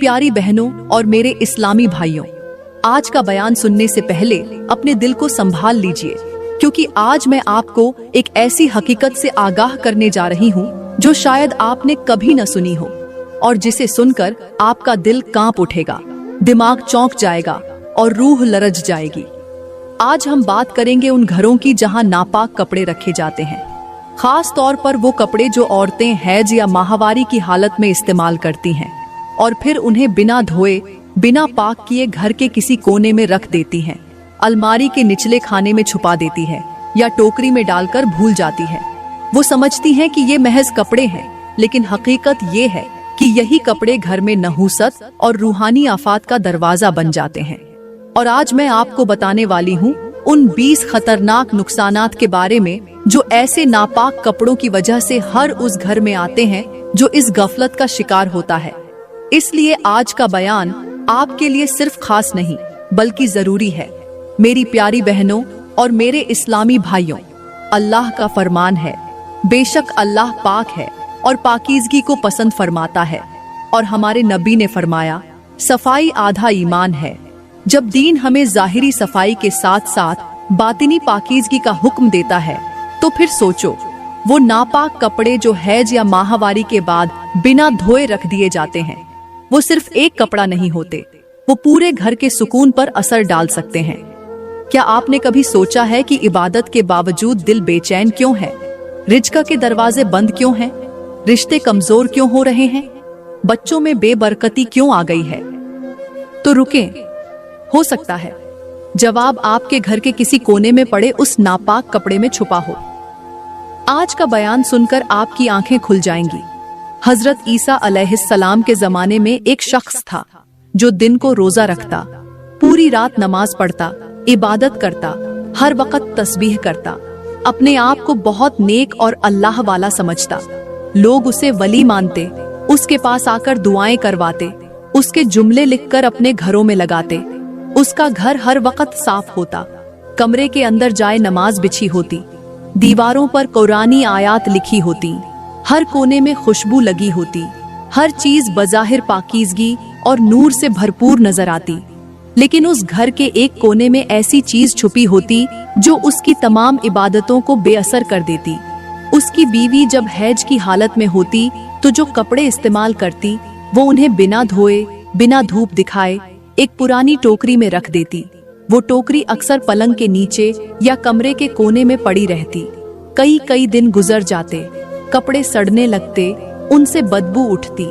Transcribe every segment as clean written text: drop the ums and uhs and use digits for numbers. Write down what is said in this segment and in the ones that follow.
प्यारी बहनों और मेरे इस्लामी भाइयों, आज का बयान सुनने से पहले अपने दिल को संभाल लीजिए, क्योंकि आज मैं आपको एक ऐसी हकीकत से आगाह करने जा रही हूँ जो शायद आपने कभी न सुनी हो और जिसे सुनकर आपका दिल कांप उठेगा, दिमाग चौंक जाएगा और रूह लरज जाएगी। आज हम बात करेंगे उन घरों की जहां नापाक कपड़े रखे जाते हैं, खास तौर पर वो कपड़े जो औरतें हैज या माहवारी की हालत में इस्तेमाल करती हैं और फिर उन्हें बिना धोए, बिना पाक किए घर के किसी कोने में रख देती हैं, अलमारी के निचले खाने में छुपा देती है या टोकरी में डालकर भूल जाती है। वो समझती हैं कि ये महज कपड़े हैं, लेकिन हकीकत ये है कि यही कपड़े घर में नहूसत और रूहानी आफात का दरवाजा बन जाते हैं। और आज मैं आपको बताने वाली हूँ उन 20 खतरनाक नुकसानात के बारे में जो ऐसे नापाक कपड़ों की वजह से हर उस घर में आते हैं जो इस गफलत का शिकार होता है। इसलिए आज का बयान आपके लिए सिर्फ खास नहीं बल्कि जरूरी है। मेरी प्यारी बहनों और मेरे इस्लामी भाइयों, अल्लाह का फरमान है, बेशक अल्लाह पाक है और पाकीज़गी को पसंद फरमाता है। और हमारे नबी ने फरमाया, सफाई आधा ईमान है। जब दीन हमें जाहिरी सफाई के साथ साथ बातिनी पाकीज़गी का हुक्म देता है, तो फिर सोचो वो नापाक कपड़े जो हैज या माहवारी के बाद बिना धोए रख दिए जाते हैं, वो सिर्फ एक कपड़ा नहीं होते, वो पूरे घर के सुकून पर असर डाल सकते हैं। क्या आपने कभी सोचा है कि इबादत के बावजूद दिल बेचैन क्यों है? रिज़्क़ के दरवाजे बंद क्यों हैं? रिश्ते कमजोर क्यों हो रहे हैं? बच्चों में बेबरकती क्यों आ गई है? तो रुकें, हो सकता है जवाब आपके घर के किसी कोने में पड़े उस नापाक कपड़े में छुपा हो। आज का बयान सुनकर आपकी आंखें खुल जाएंगी। हजरत ईसा अलैहिस्सलाम के जमाने में एक शख्स था जो दिन को रोजा रखता, पूरी रात नमाज पढ़ता, इबादत करता, हर वक्त तस्बीह करता, अपने आप को बहुत नेक और अल्लाह वाला समझता। लोग उसे वली मानते, उसके पास आकर दुआएं करवाते, उसके जुमले लिखकर अपने घरों में लगाते। उसका घर हर वक्त साफ होता, कमरे के अंदर जाए नमाज बिछी होती, दीवारों पर कुरानी आयात लिखी होती, हर कोने में खुशबू लगी होती, हर चीज बज़ाहिर पाकीज़गी और नूर से भरपूर नजर आती। लेकिन उस घर के एक कोने में ऐसी चीज छुपी होती जो उसकी तमाम इबादतों को बेअसर कर देती। उसकी बीवी जब हैज की हालत में होती तो जो कपड़े इस्तेमाल करती वो उन्हें बिना धोए, बिना धूप दिखाए एक पुरानी टोकरी में रख देती। वो टोकरी अक्सर पलंग के नीचे या कमरे के कोने में पड़ी रहती। कई दिन गुजर जाते, कपड़े सड़ने लगते, उनसे बदबू उठती,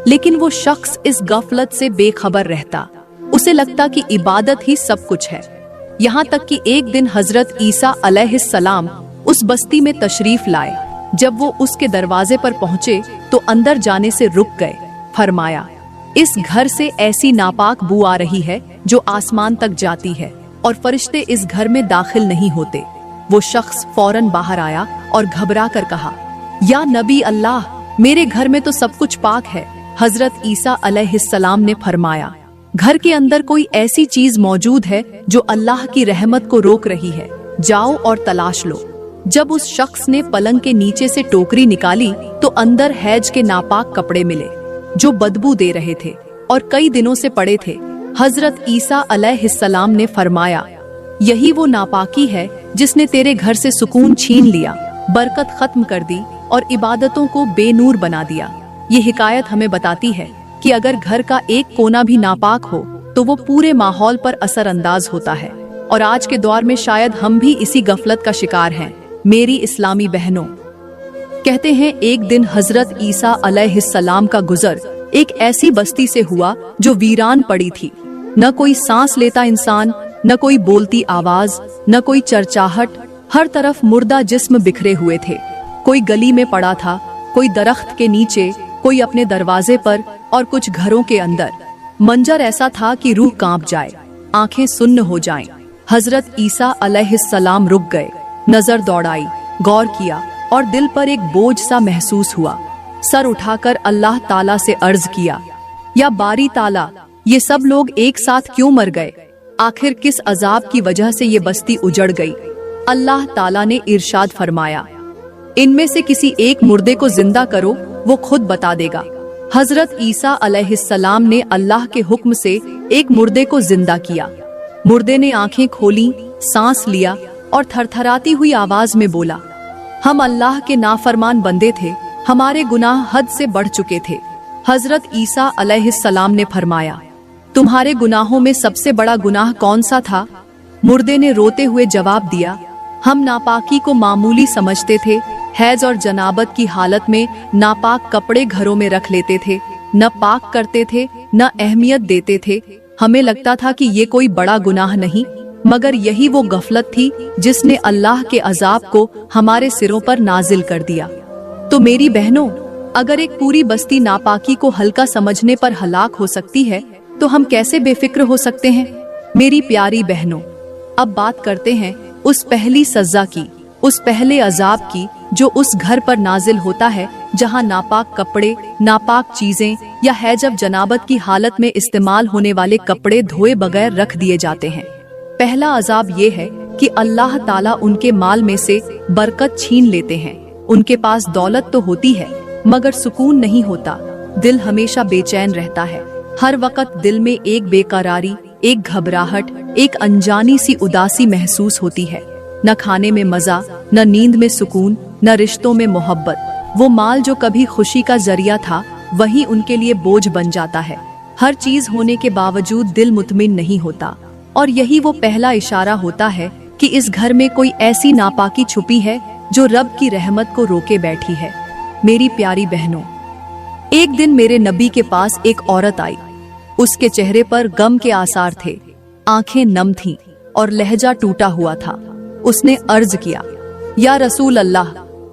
लेकिन वो शख्स इस गफलत से बेखबर रहता। उसे लगता कि इबादत ही सब कुछ है। यहाँ तक कि एक दिन हजरत ईसा अलैहिस्सलाम उस बस्ती में तशरीफ लाए। जब वो उसके दरवाजे पर पहुँचे तो अंदर जाने से रुक गए। फरमाया, इस घर से ऐसी नापाक बू आ रही है जो आसमान तक जाती है और फरिश्ते इस घर में दाखिल नहीं होते। वो शख्स फौरन बाहर आया और घबरा कर कहा, या नबी अल्लाह, मेरे घर में तो सब कुछ पाक है। हजरत ईसा अलैहिस्सलाम ने फरमाया, घर के अंदर कोई ऐसी चीज मौजूद है जो अल्लाह की रहमत को रोक रही है, जाओ और तलाश लो। जब उस शख्स ने पलंग के नीचे से टोकरी निकाली तो अंदर हैज के नापाक कपड़े मिले जो बदबू दे रहे थे और कई दिनों से पड़े थे। हजरत ईसा अलैहिस्सलाम ने फरमाया, यही वो नापाकी है जिसने तेरे घर से सुकून छीन लिया, बरकत खत्म कर दी और इबादतों को बेनूर बना दिया। ये हिकायत हमें बताती है कि अगर घर का एक कोना भी नापाक हो तो वो पूरे माहौल पर असर अंदाज होता है। और आज के दौर में शायद हम भी इसी गफलत का शिकार हैं। मेरी इस्लामी बहनों, कहते हैं एक दिन हजरत ईसा अलैहिस्सलाम का गुजर एक ऐसी बस्ती से हुआ जो वीरान पड़ी थी। न कोई सांस लेता इंसान, न कोई बोलती आवाज, न कोई चरचाहट, हर तरफ मुर्दा जिस्म बिखरे हुए थे। कोई गली में पड़ा था, कोई दरख्त के नीचे, कोई अपने दरवाजे पर और कुछ घरों के अंदर। मंजर ऐसा था कि रूह कांप जाए, आंखें सुन्न हो जाएं। हजरत ईसा अलैहिस्सलाम रुक गए, नजर दौड़ाई, गौर किया और दिल पर एक बोझ सा महसूस हुआ। सर उठाकर अल्लाह ताला से अर्ज किया, या बारी ताला, ये सब लोग एक साथ क्यों मर गए? आखिर किस अजाब की वजह से ये बस्ती उजड़ गई? अल्लाह ताला ने इरशाद फरमाया, इनमें से किसी एक मुर्दे को जिंदा करो, वो खुद बता देगा। हजरत ईसा अलैहिस्सलाम ने अल्लाह के हुक्म से एक मुर्दे को जिंदा किया। मुर्दे ने आंखें खोली, सांस लिया और थरथराती हुई आवाज में बोला, हम अल्लाह के नाफरमान बंदे थे, हमारे गुनाह हद से बढ़ चुके थे। हजरत ईसा अलैहिस्सलाम ने फरमाया, तुम्हारे गुनाहों में सबसे बड़ा गुनाह कौन सा था? मुर्दे ने रोते हुए जवाब दिया, हम नापाकी को मामूली समझते थे, हैज और जनाबत की हालत में नापाक कपड़े घरों में रख लेते थे, न पाक करते थे, न अहमियत देते थे। हमें लगता था कि ये कोई बड़ा गुनाह नहीं, मगर यही वो गफलत थी जिसने अल्लाह के अजाब को हमारे सिरों पर नाजिल कर दिया। तो मेरी बहनों, अगर एक पूरी बस्ती नापाकी को हल्का समझने पर हलाक हो सकती है, तो हम कैसे बेफिक्र हो सकते हैं? मेरी प्यारी बहनों, अब बात करते हैं उस पहली सजा की, उस पहले अजाब की जो उस घर पर नाजिल होता है जहां नापाक कपड़े, नापाक चीजें या हैजब जनाबत की हालत में इस्तेमाल होने वाले कपड़े धोए बगैर रख दिए जाते हैं। पहला अजाब ये है कि अल्लाह ताला उनके माल में से बरकत छीन लेते हैं। उनके पास दौलत तो होती है, मगर सुकून नहीं होता। दिल हमेशा बेचैन रहता है। हर वक्त दिल में एक बेकरारी, एक घबराहट, एक अनजानी सी उदासी महसूस होती है। न खाने में मजा, न नींद में सुकून, न रिश्तों में मोहब्बत। वो माल जो कभी खुशी का जरिया था, वही उनके लिए बोझ बन जाता है। हर चीज होने के बावजूद दिल मुतमिन नहीं होता, और यही वो पहला इशारा होता है कि इस घर में कोई ऐसी नापाकी छुपी है जो रब की रहमत को रोके बैठी है। मेरी प्यारी बहनों, एक दिन मेरे नबी के पास एक औरत आई। उसके चेहरे पर गम के आसार थे, आंखें नम थीं और लहजा टूटा हुआ था। उसने अर्ज किया, या रसूल अल्लाह,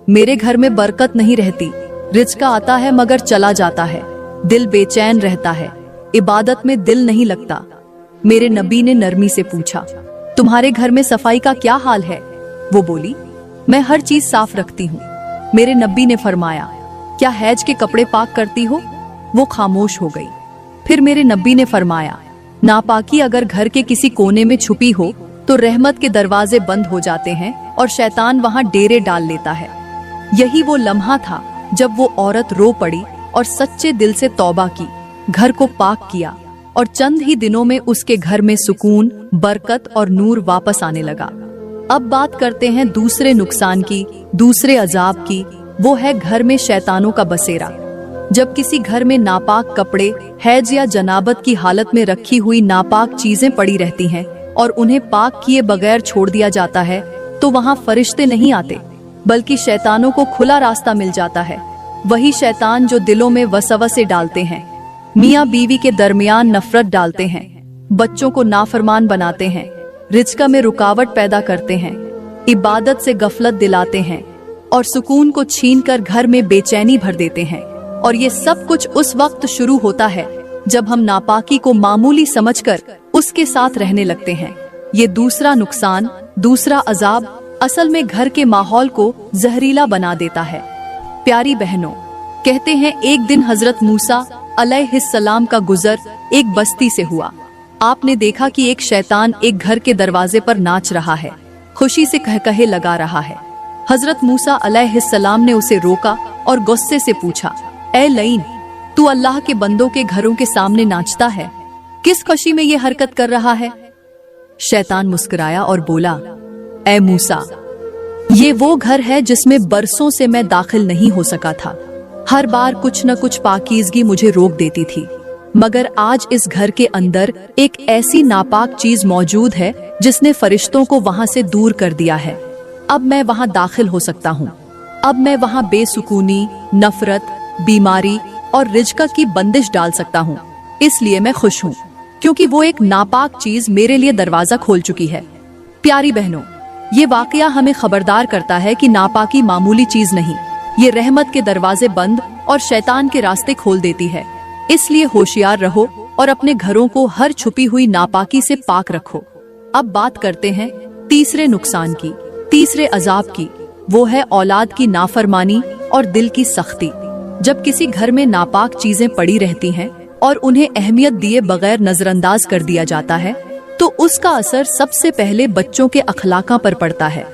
मेरे घर में बरकत नहीं रहती, रिज़्क आता है मगर चला जाता है, दिल बेचैन रहता है, इबादत में दिल नहीं लगता। मेरे नबी ने नरमी से पूछा, तुम्हारे घर में सफाई का क्या हाल है? वो बोली, मैं हर चीज साफ रखती हूँ। मेरे नबी ने फरमाया, क्या हैज के कपड़े पाक करती हो? वो खामोश हो गई। फिर मेरे नबी ने फरमाया, नापाकी अगर घर के किसी कोने में छुपी हो तो रहमत के दरवाजे बंद हो जाते हैं और शैतान वहां डेरे डाल लेता है। यही वो लम्हा था जब वो औरत रो पड़ी और सच्चे दिल से तौबा की, घर को पाक किया, और चंद ही दिनों में उसके घर में सुकून, बरकत और नूर वापस आने लगा। अब बात करते हैं दूसरे नुकसान की, दूसरे अजाब की। वो है घर में शैतानों का बसेरा। जब किसी घर में नापाक कपड़े, हैज या जनाबत की हालत में रखी हुई नापाक चीजें पड़ी रहती हैं और उन्हें पाक किए बगैर छोड़ दिया जाता है, तो वहां फरिश्ते नहीं आते, बल्कि शैतानों को खुला रास्ता मिल जाता है। वही शैतान जो दिलों में वसवसे डालते हैं, मियाँ बीवी के दरमियान नफरत डालते हैं, बच्चों को नाफरमान बनाते हैं, रिज़्क में रुकावट पैदा करते हैं, इबादत से गफलत दिलाते हैं और सुकून को छीनकर घर में बेचैनी भर देते हैं। और ये सब कुछ उस वक्त शुरू होता है जब हम नापाकी को मामूली समझकर उसके साथ रहने लगते हैं। ये दूसरा नुकसान, दूसरा अजाब असल में घर के माहौल को जहरीला बना देता है। प्यारी बहनों, कहते हैं एक दिन हजरत मूसा अलैहिस्सलाम का गुजर एक बस्ती से हुआ। आपने देखा कि एक शैतान एक घर के दरवाजे पर नाच रहा है, खुशी से कहकहे लगा रहा है। हजरत मूसा अलैहिस्सलाम ने उसे रोका और गुस्से से पूछा, ए लईन, तू अल्लाह के बंदों के घरों के सामने नाचता है, किस खुशी में ये हरकत कर रहा है? शैतान मुस्कुराया और बोला, ए मूसा, ये वो घर है जिसमें बरसों से मैं दाखिल नहीं हो सका था। हर बार कुछ न कुछ पाकीज़गी मुझे रोक देती थी, मगर आज इस घर के अंदर एक ऐसी नापाक चीज मौजूद है जिसने फरिश्तों को वहां से दूर कर दिया है। अब मैं वहां दाखिल हो सकता हूँ। अब मैं वहां बेसुकूनी, नफरत, बीमारी और रिज़्क की बंदिश डाल सकता हूँ। इसलिए मैं खुश हूँ, क्योंकि वो एक नापाक चीज मेरे लिए दरवाजा खोल चुकी है। प्यारी बहनों, ये वाकया हमें खबरदार करता है कि नापाकी मामूली चीज नहीं, ये रहमत के दरवाजे बंद और शैतान के रास्ते खोल देती है। इसलिए होशियार रहो और अपने घरों को हर छुपी हुई नापाकी से पाक रखो। अब बात करते हैं तीसरे नुकसान की, तीसरे अजाब की। वो है औलाद की नाफरमानी और दिल की सख्ती। जब किसी घर में नापाक चीजें पड़ी रहती हैं और उन्हें अहमियत दिए बगैर नजरअंदाज कर दिया जाता है, तो उसका असर सबसे पहले बच्चों के अखलाका पर पड़ता है।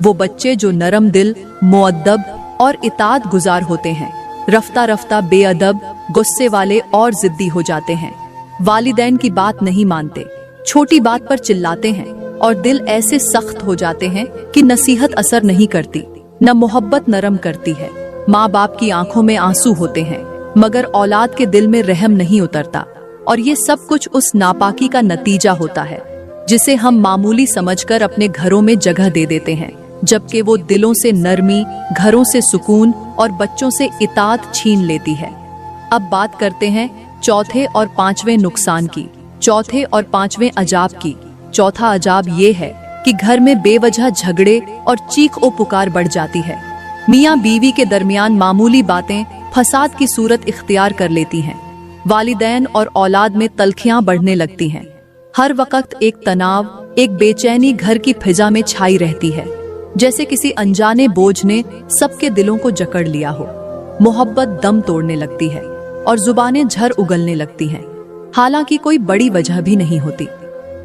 वो बच्चे जो नरम दिल, मुअद्दब और इताअत गुजार होते हैं, रफ्ता रफ्ता बेअदब, गुस्से वाले और जिद्दी हो जाते हैं, वालिदैन की बात नहीं मानते, छोटी बात पर चिल्लाते हैं और दिल ऐसे सख्त हो जाते हैं कि नसीहत असर नहीं करती, न मोहब्बत नरम करती है। माँ बाप की आंखों में आंसू होते हैं मगर औलाद के दिल में रहम नहीं उतरता, और ये सब कुछ उस नापाकी का नतीजा होता है जिसे हम मामूली समझकर अपने घरों में जगह दे देते हैं, जबकि वो दिलों से नरमी, घरों से सुकून और बच्चों से इताअत छीन लेती है। अब बात करते हैं चौथे और पांचवें नुकसान की, चौथे और पांचवें अजाब की। चौथा अजाब ये है कि घर में बेवजह झगड़े और चीख ओ पुकार बढ़ जाती है। मियाँ बीवी के दरमियान मामूली बातें फसाद की सूरत इख्तियार कर लेती हैं। वालिदैन और औलाद में तल्खियां बढ़ने लगती हैं। हर वक्त एक तनाव, एक बेचैनी घर की फिजा में छाई रहती है, जैसे किसी अनजाने बोझ ने सबके दिलों को जकड़ लिया हो। मोहब्बत दम तोड़ने लगती है और जुबानें झर उगलने लगती हैं, हालांकि कोई बड़ी वजह भी नहीं होती।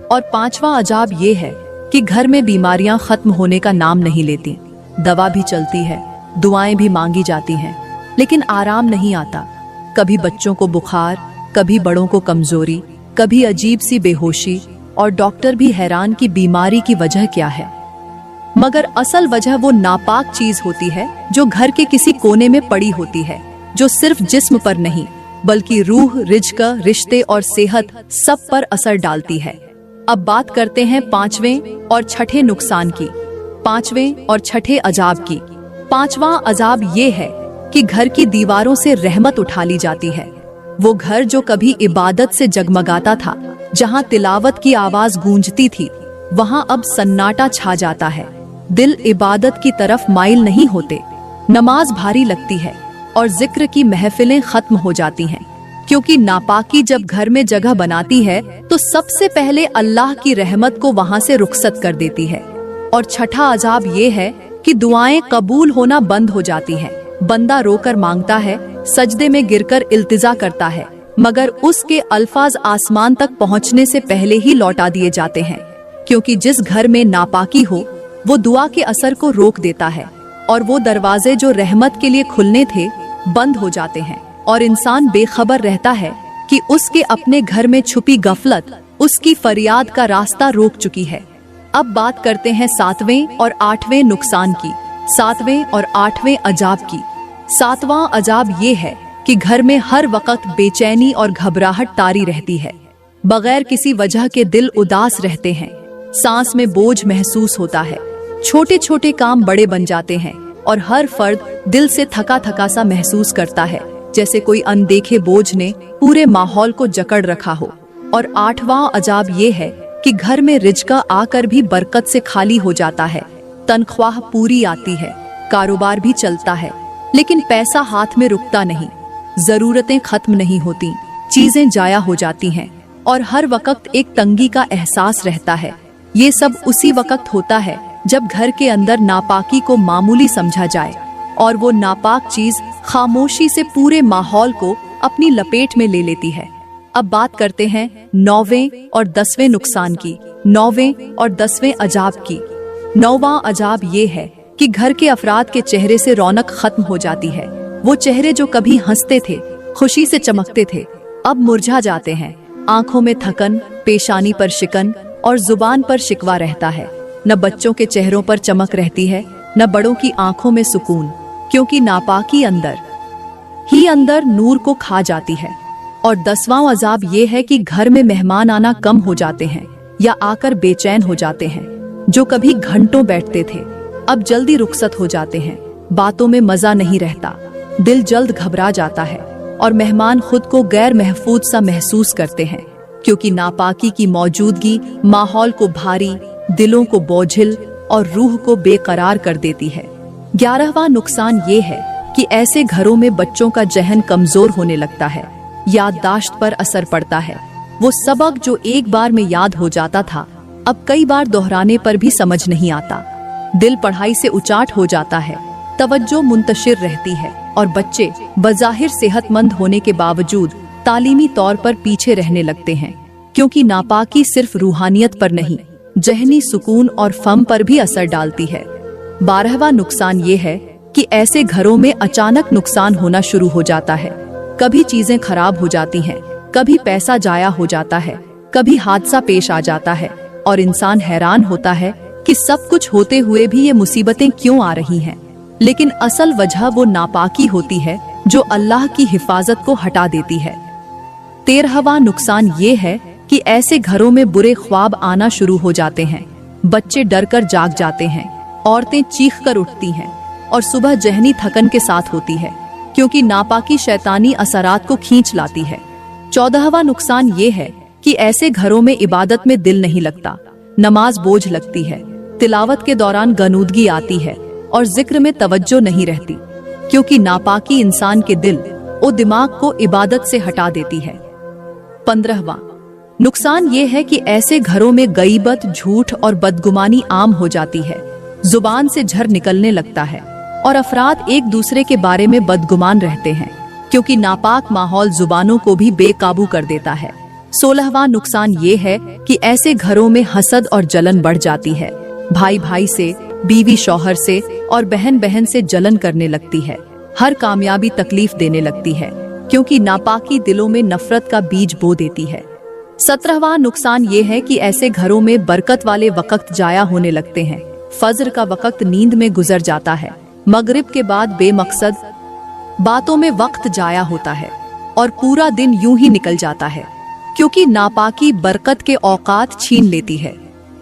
और पांचवा अजाब ये है कि घर में बीमारियां खत्म होने का नाम नहीं लेती। दवा भी चलती है, दुआएं भी मांगी जाती हैं, लेकिन आराम नहीं आता। कभी बच्चों को बुखार, कभी बड़ों को कमजोरी, कभी अजीब सी बेहोशी, और डॉक्टर भी हैरान कि बीमारी की वजह क्या है। मगर असल वजह वो नापाक चीज होती है जो घर के किसी कोने में पड़ी होती है, जो सिर्फ जिस्म पर नहीं बल्कि रूह, रिज्क, रिश्ते और सेहत सब पर असर डालती है। अब बात करते हैं पांचवें और छठे नुकसान की, पांचवें और छठे अजाब की। पांचवा अजाब ये है कि घर की दीवारों से रहमत उठा ली जाती है। वो घर जो कभी इबादत से जगमगाता था, जहां तिलावत की आवाज गूंजती थी, वहां अब सन्नाटा छा जाता है। दिल इबादत की तरफ माइल नहीं होते, नमाज भारी लगती है और जिक्र की महफिलें खत्म हो जाती हैं, क्योंकि नापाकी जब घर में जगह बनाती है तो सबसे पहले अल्लाह की रहमत को वहां से रुखसत कर देती है। और छठा अजाब ये है कि दुआएं कबूल होना बंद हो जाती हैं। बंदा रोकर मांगता है, सजदे में गिरकर इल्तिजा करता है, मगर उसके अल्फाज आसमान तक पहुंचने से पहले ही लौटा दिए जाते हैं, क्योंकि जिस घर में नापाकी हो वो दुआ के असर को रोक देता है और वो दरवाजे जो रहमत के लिए खुलने थे बंद हो जाते हैं, और इंसान बेखबर रहता है कि उसके अपने घर में छुपी गफलत उसकी फरियाद का रास्ता रोक चुकी है। अब बात करते हैं सातवें और आठवें नुकसान की, सातवें और आठवें अजाब की। सातवां अजाब ये है कि घर में हर वक्त बेचैनी और घबराहट तारी रहती है। बगैर किसी वजह के दिल उदास रहते हैं, सांस में बोझ महसूस होता है, छोटे छोटे काम बड़े बन जाते हैं और हर फर्द दिल से थका थका सा महसूस करता है, जैसे कोई अनदेखे बोझ ने पूरे माहौल को जकड़ रखा हो। और आठवां अजाब ये है कि घर में रिज्क आकर भी बरकत से खाली हो जाता है। तनख्वाह पूरी आती है, कारोबार भी चलता है, लेकिन पैसा हाथ में रुकता नहीं, जरूरतें खत्म नहीं होती, चीजें जाया हो जाती हैं और हर वक्त एक तंगी का एहसास रहता है। ये सब उसी वक्त होता है जब घर के अंदर नापाकी को मामूली समझा जाए और वो नापाक चीज खामोशी से पूरे माहौल को अपनी लपेट में ले लेती है। अब बात करते हैं नौवें और दसवें नुकसान की, नौवें और दसवें अजाब की। नौवां अजाब ये है कि घर के अफराद के चेहरे से रौनक खत्म हो जाती है। वो चेहरे जो कभी हंसते थे, खुशी से चमकते थे, अब मुरझा जाते हैं। आंखों में थकन, पेशानी पर शिकन और जुबान पर शिकवा रहता है। न बच्चों के चेहरों पर चमक रहती है, न बड़ों की आंखों में सुकून, क्योंकि नापाकी अंदर ही अंदर नूर को खा जाती है। और दसवां अजाब ये है कि घर में मेहमान आना कम हो जाते हैं या आकर बेचैन हो जाते हैं। जो कभी घंटों बैठते थे अब जल्दी रुखसत हो जाते हैं। बातों में मजा नहीं रहता, दिल जल्द घबरा जाता है और मेहमान खुद को गैर महफूज सा महसूस करते हैं, क्योंकि नापाकी की मौजूदगी माहौल को भारी, दिलों को बोझिल और रूह को बेकरार कर देती है। 11वां नुकसान ये है कि ऐसे घरों में बच्चों का जहन कमजोर होने लगता है, याददाश्त पर असर पड़ता है। वो सबक जो एक बार में याद हो जाता था अब कई बार दोहराने पर भी समझ नहीं आता। दिल पढ़ाई से उचाट हो जाता है, तवज्जो मुंतशिर रहती है और बच्चे बज़ाहिर सेहतमंद होने के बावजूद तालीमी तौर पर पीछे रहने लगते हैं, क्योंकि नापाकी सिर्फ रूहानियत पर नहीं, जहनी सुकून और फम पर भी असर डालती है। 12वां नुकसान ये है कि ऐसे घरों में अचानक नुकसान होना शुरू हो जाता है। कभी चीजें खराब हो जाती हैं, कभी पैसा जाया हो जाता है, कभी हादसा पेश आ जाता है और इंसान हैरान होता है कि सब कुछ होते हुए भी ये मुसीबतें क्यों आ रही हैं। लेकिन असल वजह वो नापाकी होती है जो अल्लाह की हिफाजत को हटा देती है। 13वां नुकसान ये है कि ऐसे घरों में बुरे ख्वाब आना शुरू हो जाते हैं, बच्चे डर कर जाग जाते हैं, औरतें चीख कर उठती हैं और सुबह जहनी थकन के साथ होती है, क्योंकि नापाकी शैतानी असरात को खींच लाती है। 14वां नुकसान ये है कि ऐसे घरों में इबादत में दिल नहीं लगता, नमाज बोझ लगती है, तिलावत के दौरान गनूदगी आती है और जिक्र में तवज्जो नहीं रहती, क्योंकि नापाकी इंसान के दिल और दिमाग को इबादत से हटा देती है। 15वां नुकसान ये है कि ऐसे घरों में गईबत, झूठ और बदगुमानी आम हो जाती है, जुबान से झर निकलने लगता है और अफराद एक दूसरे के बारे में बदगुमान रहते हैं, क्योंकि नापाक माहौल जुबानों को भी बेकाबू कर देता है। 16वां नुकसान ये है कि ऐसे घरों में हसद और जलन बढ़ जाती है, भाई भाई से, बीवी शौहर से और बहन बहन से जलन करने लगती है, हर कामयाबी तकलीफ देने लगती है, क्योंकि नापाकी दिलों में नफरत का बीज बो देती है। 17वां नुकसान ये है कि ऐसे घरों में बरकत वाले वक्त जाया होने लगते हैं, फज्र का वक्त नींद में गुजर जाता है, मगरिब के बाद बेमकसद बातों में वक्त जाया होता है और पूरा दिन यूं ही निकल जाता है, क्योंकि नापाकी बरकत के औकात छीन लेती है।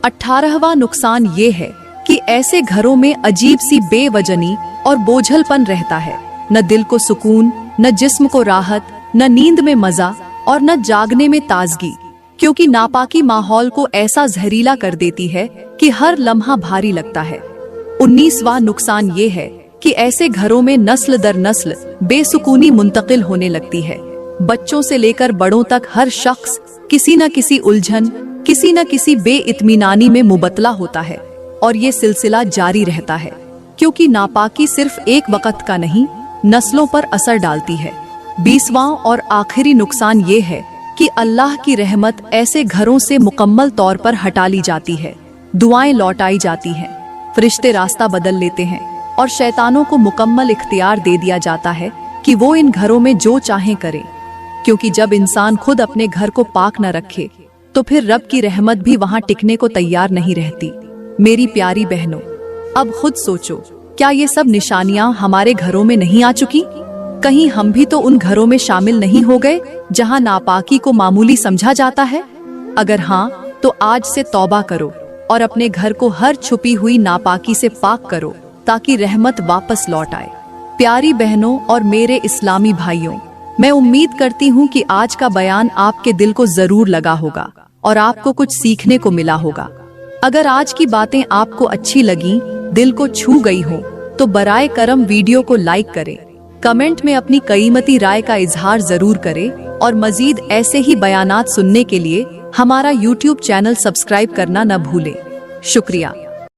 18वां नुकसान ये है कि ऐसे घरों में अजीब सी बेवजनी और बोझलपन रहता है, न दिल को सुकून, न जिस्म को राहत, न नींद में मजा और न जागने में ताजगी, क्योंकि नापाकी माहौल को ऐसा जहरीला कर देती है कि हर लम्हा भारी लगता है। 19वां नुकसान ये है कि ऐसे घरों में नस्ल दर नस्ल बेसुकूनी मुंतकिल होने लगती है, बच्चों से लेकर बड़ों तक हर शख्स किसी न किसी उलझन, किसी न किसी बेइत्मीनानी में मुबतला होता है और ये सिलसिला जारी रहता है, क्योंकि नापाकी सिर्फ एक वक्त का नहीं, नस्लों पर असर डालती है। 20वां और आखिरी नुकसान ये है कि अल्लाह की रहमत ऐसे घरों से मुकम्मल तौर पर हटा ली जाती है, दुआएं लौटाई जाती हैं, फरिश्ते रास्ता बदल लेते हैं और शैतानों को मुकम्मल इख्तियार दे दिया जाता है कि वो इन घरों में जो चाहें करें, क्योंकि जब इंसान खुद अपने घर को पाक न रखे तो फिर रब की रहमत भी वहां टिकने को तैयार नहीं रहती। मेरी प्यारी बहनों, अब खुद सोचो, क्या ये सब निशानियां हमारे घरों में नहीं आ चुकी? कहीं हम भी तो उन घरों में शामिल नहीं हो गए जहां नापाकी को मामूली समझा जाता है? अगर हाँ, तो आज से तौबा करो और अपने घर को हर छुपी हुई नापाकी से पाक करो, ताकि रहमत वापस लौट आए। प्यारी बहनों और मेरे इस्लामी भाइयों, मैं उम्मीद करती हूँ कि आज का बयान आपके दिल को जरूर लगा होगा और आपको कुछ सीखने को मिला होगा। अगर आज की बातें आपको अच्छी लगी, दिल को छू गई हो, तो बराए करम वीडियो को लाइक करें, कमेंट में अपनी कीमती राय का इजहार जरूर करें और मजीद ऐसे ही बयानात सुनने के लिए हमारा YouTube चैनल सब्सक्राइब करना न भूलें। शुक्रिया।